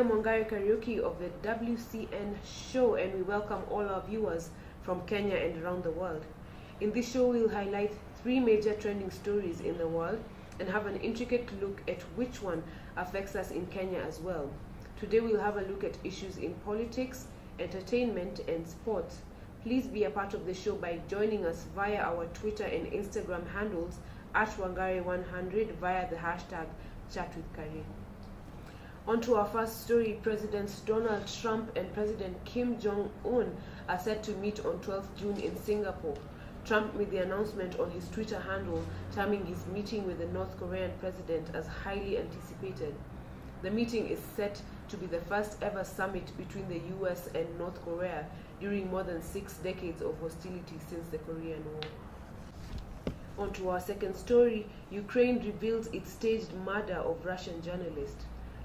am Wangari Karaoke of the W.C.N show, and we welcome all our viewers from Kenya and around the world. In this show, we'll highlight 3 major trending stories in the world and have an intricate look at which one affects us in Kenya as well. Today, we'll have a look at issues in politics, entertainment, and sports. Please be a part of the show by joining us via our Twitter and Instagram handles at Wangari100 via the hashtag #ChatWithKari. On to our first story. Presidents Donald Trump and President Kim Jong-un are set to meet on 12th June in Singapore. Trump made the announcement on his Twitter handle, terming his meeting with the North Korean president as highly anticipated. The meeting is set to be the first ever summit between the US and North Korea during more than 6 decades of hostility since the Korean War. On to our second story. Ukraine reveals its staged murder of Russian journalist.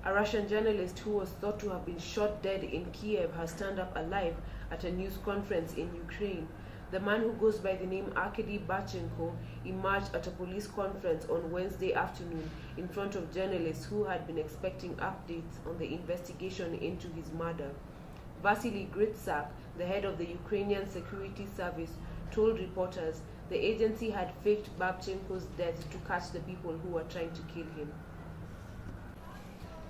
A Russian journalist who was thought to have been shot dead in Kiev has turned up alive at a news conference in Ukraine. The man, who goes by the name Arkady Bachenko, emerged at a police conference on Wednesday afternoon in front of journalists who had been expecting updates on the investigation into his murder. Vasily Gritsak, the head of the Ukrainian Security Service, told reporters the agency had faked Babchenko's death to catch the people who were trying to kill him.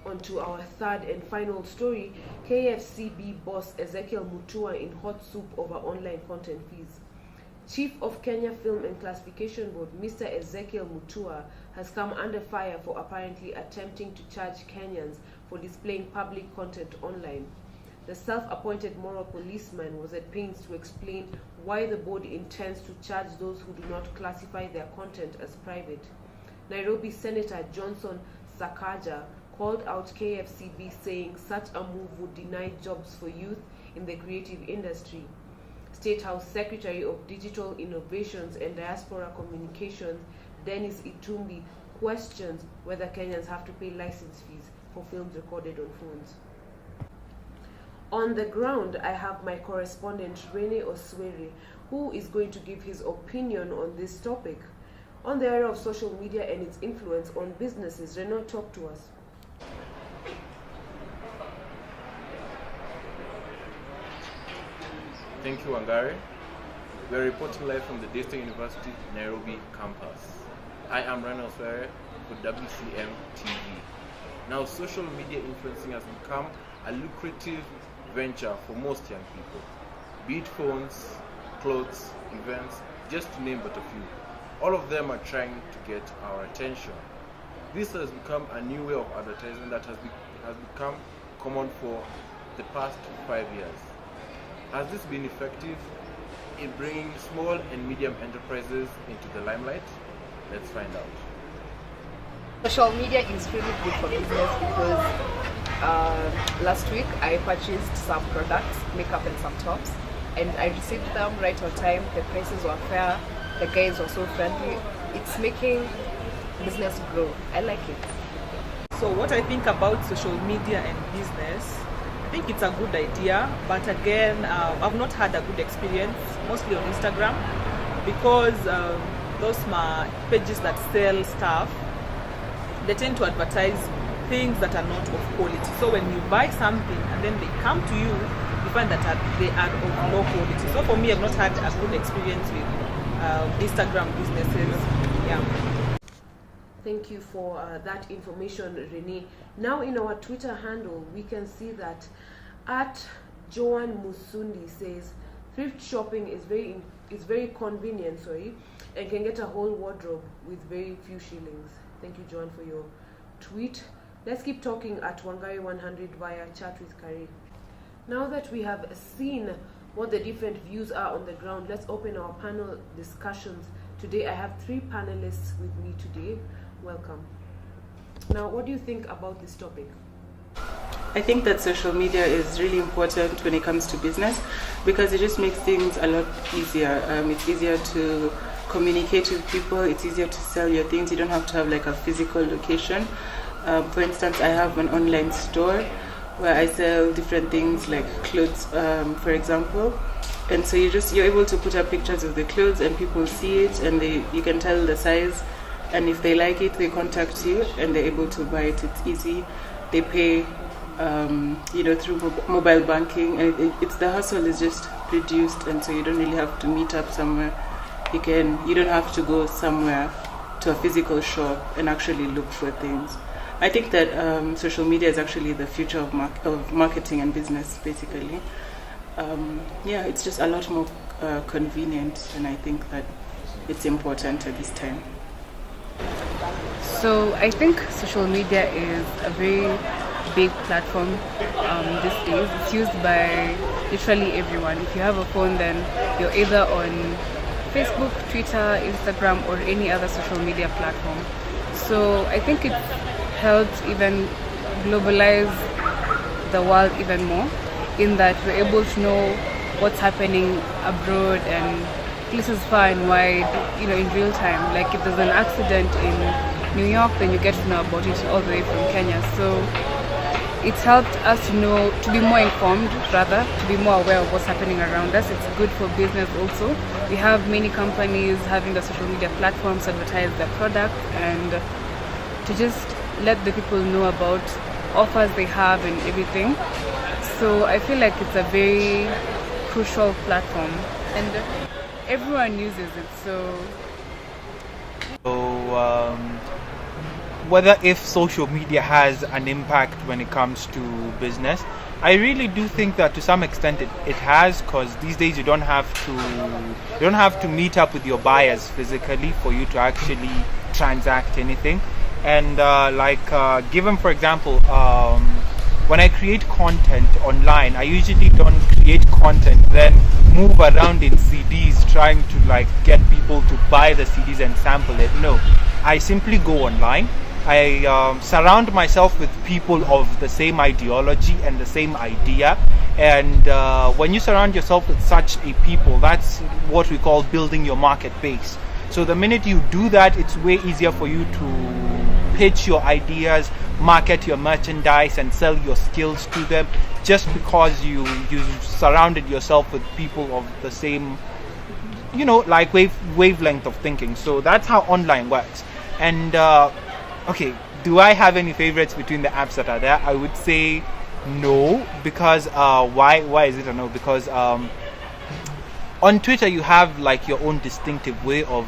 On to our third and final story. KFCB boss Ezekiel Mutua in hot soup over online content fees. Chief of Kenya Film and Classification Board, Mr. Ezekiel Mutua, has come under fire for apparently attempting to charge Kenyans for displaying public content online. The self-appointed moral policeman was at pains to explain why the board intends to charge those who do not classify their content as private. Nairobi Senator Johnson Sakaja called out KFCB, saying such a move would deny jobs for youth in the creative industry. State House Secretary of Digital Innovations and Diaspora Communications, Dennis Itumbi, questions whether Kenyans have to pay license fees for films recorded on phones. On the ground, I have my correspondent Rene Oswere, who is going to give his opinion on this topic. On the area of social media and its influence on businesses, Rene, talk to us. Thank you, Wangari. We're reporting live from the Daystar University Nairobi campus. I am Rene Oswere for W.C.N TV. Now, social media influencing has become a lucrative venture for most young people. Be it phones, clothes, events, just to name but a few. All of them are trying to get our attention. This has become a new way of advertising that has become common for the past 5 years. Has this been effective in bringing small and medium enterprises into the limelight? Let's find out. Social media is really good for business because last week I purchased some products, makeup and some tops, and I received them right on time. The prices were fair, the guys were so friendly. It's making business grow. I like it. So what I think about social media and business, I think it's a good idea, but again, I've not had a good experience, mostly on Instagram, because those pages that sell stuff, they tend to advertise things that are not of quality. So when you buy something and then they come to you, you find that they are of low quality. So for me, I've not had a good experience with Instagram businesses. Yeah. Thank you for that information, Rene. Now, in our Twitter handle, we can see that at Joan Musundi says thrift shopping is very convenient, and can get a whole wardrobe with very few shillings. Thank you, Joan, for your tweet. Let's keep talking at Wangari100 via Chat with Kari. Now that we have seen what the different views are on the ground, let's open our panel discussions. Today, I have 3 panelists with me today. Welcome. Now, what do you think about this topic? I think that social media is really important when it comes to business because it just makes things a lot easier. It's easier to communicate with people, it's easier to sell your things. You don't have to have like a physical location. For instance, I have an online store where I sell different things like clothes, for example. And so you're able to put up pictures of the clothes and people see it and you can tell the size. And if they like it, they contact you and they're able to buy it. It's easy. They pay through mobile banking. And it's the hustle is just reduced, and so you don't really have to meet up somewhere. You don't have to go somewhere to a physical shop and actually look for things. I think that social media is actually the future of marketing and business, basically. It's just a lot more convenient, and I think that it's important at this time. So I think social media is a very big platform these days. It's used by literally everyone. If you have a phone, then you're either on Facebook, Twitter, Instagram, or any other social media platform. So I think it helps even globalize the world even more, in that we're able to know what's happening abroad and places far and wide, in real time. Like if there's an accident in New York, then you get to know about it all the way from Kenya. So it's helped us to be more informed, to be more aware of what's happening around us. It's good for business also. We have many companies having the social media platforms to advertise their products and to just let the people know about offers they have and everything. So I feel like it's a very crucial platform and everyone uses it. So whether if social media has an impact when it comes to business, I really do think that to some extent it has, because these days you don't have to meet up with your buyers physically for you to actually transact anything. And given for example, when I create content online, I usually don't create content then move around in CDs trying to get people to buy the CDs and sample it. No, I simply go online. I surround myself with people of the same ideology and the same idea, and when you surround yourself with such a people, that's what we call building your market base. So the minute you do that, it's way easier for you to pitch your ideas, market your merchandise, and sell your skills to them, just because you surrounded yourself with people of the same wavelength of thinking. So that's how online works. And okay, do I have any favorites between the apps that are there? I would say no, because why is it a no? Because on Twitter you have your own distinctive way of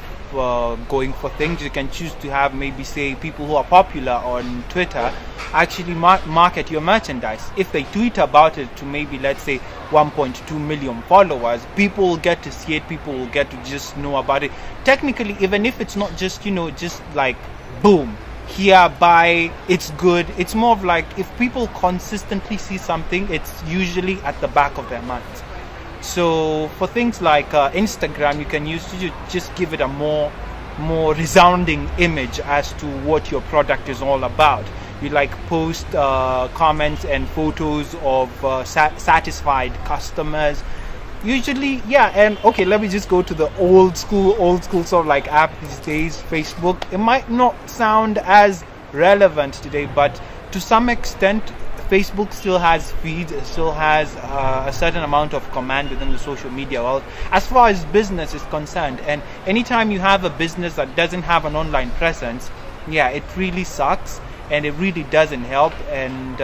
going for things. You can choose to have maybe say people who are popular on Twitter actually market your merchandise. If they tweet about it to maybe let's say 1.2 million followers, people will get to see it, people will get to just know about it. Technically, even if it's not just boom, here, buy, it's good. It's more of if people consistently see something, it's usually at the back of their minds. So for things like Instagram, you can just give it a more resounding image as to what your product is all about. You post comments and photos of satisfied customers. Usually, and okay, let me just go to the old school sort of app these days, Facebook. It might not sound as relevant today, but to some extent, Facebook still has feeds, it still has a certain amount of command within the social media world as far as business is concerned. And anytime you have a business that doesn't have an online presence, it really sucks and it really doesn't help. And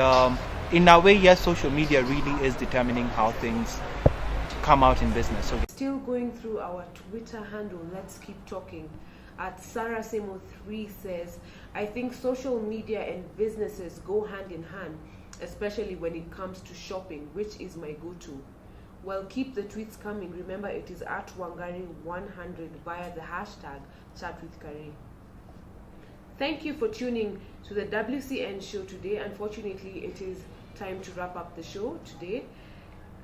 in a way, yes, social media really is determining how things come out in business. So still going through our Twitter handle, let's keep talking. At Sarah Semo 3 says, I think social media and businesses go hand in hand, especially when it comes to shopping, which is my go-to. Well, keep the tweets coming. Remember, it is at Wangari100 via the hashtag #ChatWithKari. Thank you for tuning to the W.C.N show today. Unfortunately, it is time to wrap up the show today.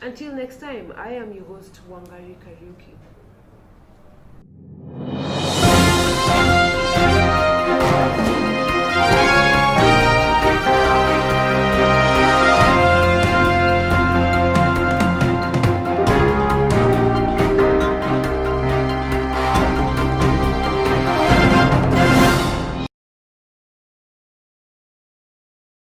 Until next time, I am your host, Wangari Kariuki.